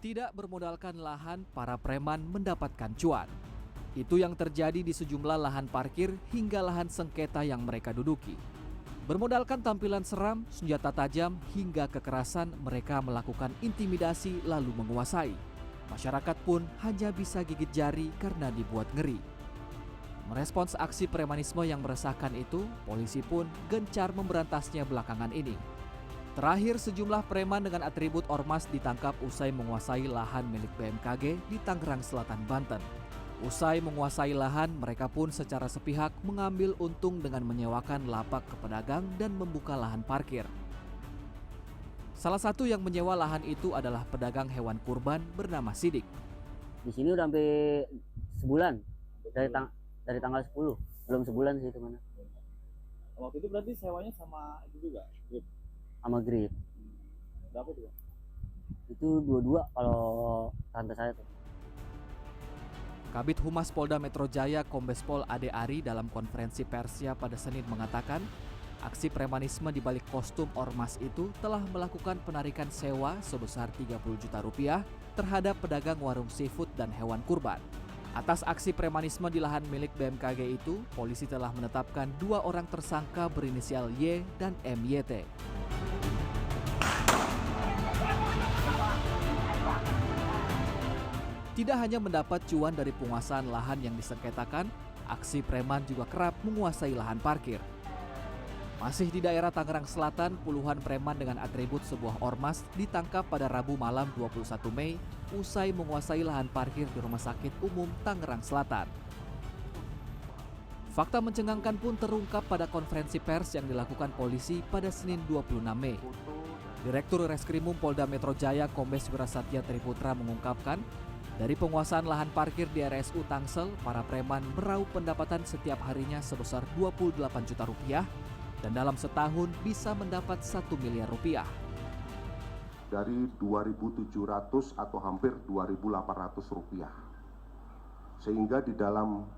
Tidak bermodalkan lahan, para preman mendapatkan cuan. Itu yang terjadi di sejumlah lahan parkir hingga lahan sengketa yang mereka duduki. Bermodalkan tampilan seram, senjata tajam, hingga kekerasan, mereka melakukan intimidasi lalu menguasai. Masyarakat pun hanya bisa gigit jari karena dibuat ngeri. Merespons aksi premanisme yang meresahkan itu, polisi pun gencar memberantasnya belakangan ini. Terakhir, sejumlah preman dengan atribut ormas ditangkap usai menguasai lahan milik BMKG di Tangerang Selatan, Banten. Usai menguasai lahan, mereka pun secara sepihak mengambil untung dengan menyewakan lapak ke pedagang dan membuka lahan parkir. Salah satu yang menyewa lahan itu adalah pedagang hewan kurban bernama Sidik. Di sini udah sampai sebulan, dari tanggal 10, belum sebulan sih teman. Waktu itu berarti sewanya sama itu juga, grip? Sama grip. Berapa itu? Itu 22 kalau tante saya tuh. Kabid Humas Polda Metro Jaya Kombes Pol Ade Ari dalam konferensi persnya pada Senin mengatakan, aksi premanisme di balik kostum ormas itu telah melakukan penarikan sewa sebesar 30 juta rupiah terhadap pedagang warung seafood dan hewan kurban. Atas aksi premanisme di lahan milik BMKG itu, polisi telah menetapkan 2 orang tersangka berinisial Y dan MYT. Tidak hanya mendapat cuan dari penguasaan lahan yang disengketakan, aksi preman juga kerap menguasai lahan parkir. Masih di daerah Tangerang Selatan, puluhan preman dengan atribut sebuah ormas ditangkap pada Rabu malam 21 Mei usai menguasai lahan parkir di Rumah Sakit Umum Tangerang Selatan. Fakta mencengangkan pun terungkap pada konferensi pers yang dilakukan polisi pada Senin 26 Mei. Direktur Reskrimum Polda Metro Jaya Kombes Wirasatya Triputra mengungkapkan, dari penguasaan lahan parkir di RSU Tangsel, para preman meraup pendapatan setiap harinya sebesar 28 juta rupiah dan dalam setahun bisa mendapat 1 miliar rupiah. Dari 2.700 atau hampir 2.800 rupiah. Sehingga di dalam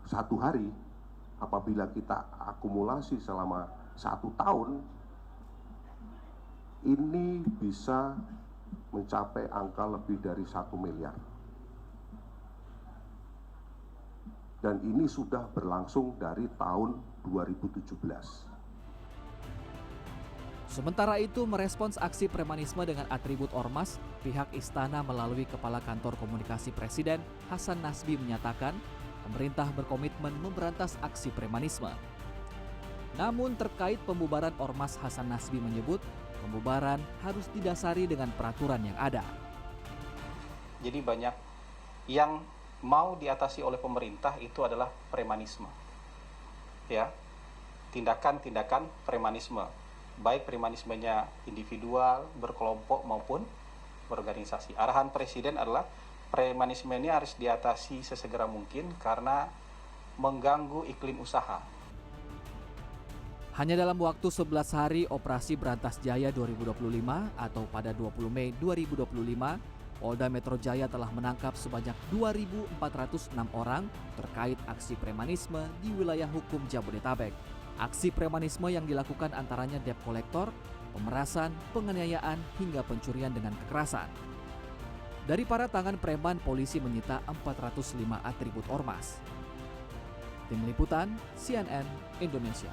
satu hari, apabila kita akumulasi selama 1 tahun, ini bisa mencapai angka lebih dari 1 miliar. Dan ini sudah berlangsung dari tahun 2017. Sementara itu, merespons aksi premanisme dengan atribut ormas, pihak istana melalui Kepala Kantor Komunikasi Presiden, Hasan Nasbi menyatakan, pemerintah berkomitmen memberantas aksi premanisme. Namun terkait pembubaran ormas, Hasan Nasbi menyebut, pembubaran harus didasari dengan peraturan yang ada. Jadi banyak yang mau diatasi oleh pemerintah itu adalah premanisme. Ya. Tindakan-tindakan premanisme. Baik premanismenya individual, berkelompok maupun berorganisasi. Arahan Presiden adalah premanisme ini harus diatasi sesegera mungkin karena mengganggu iklim usaha. Hanya dalam waktu 11 hari Operasi Berantas Jaya 2025 atau pada 20 Mei 2025, Polda Metro Jaya telah menangkap sebanyak 2.406 orang terkait aksi premanisme di wilayah hukum Jabodetabek. Aksi premanisme yang dilakukan antaranya debt collector, pemerasan, penganiayaan, hingga pencurian dengan kekerasan. Dari para tangan preman, polisi menyita 405 atribut ormas. Tim Liputan, CNN Indonesia.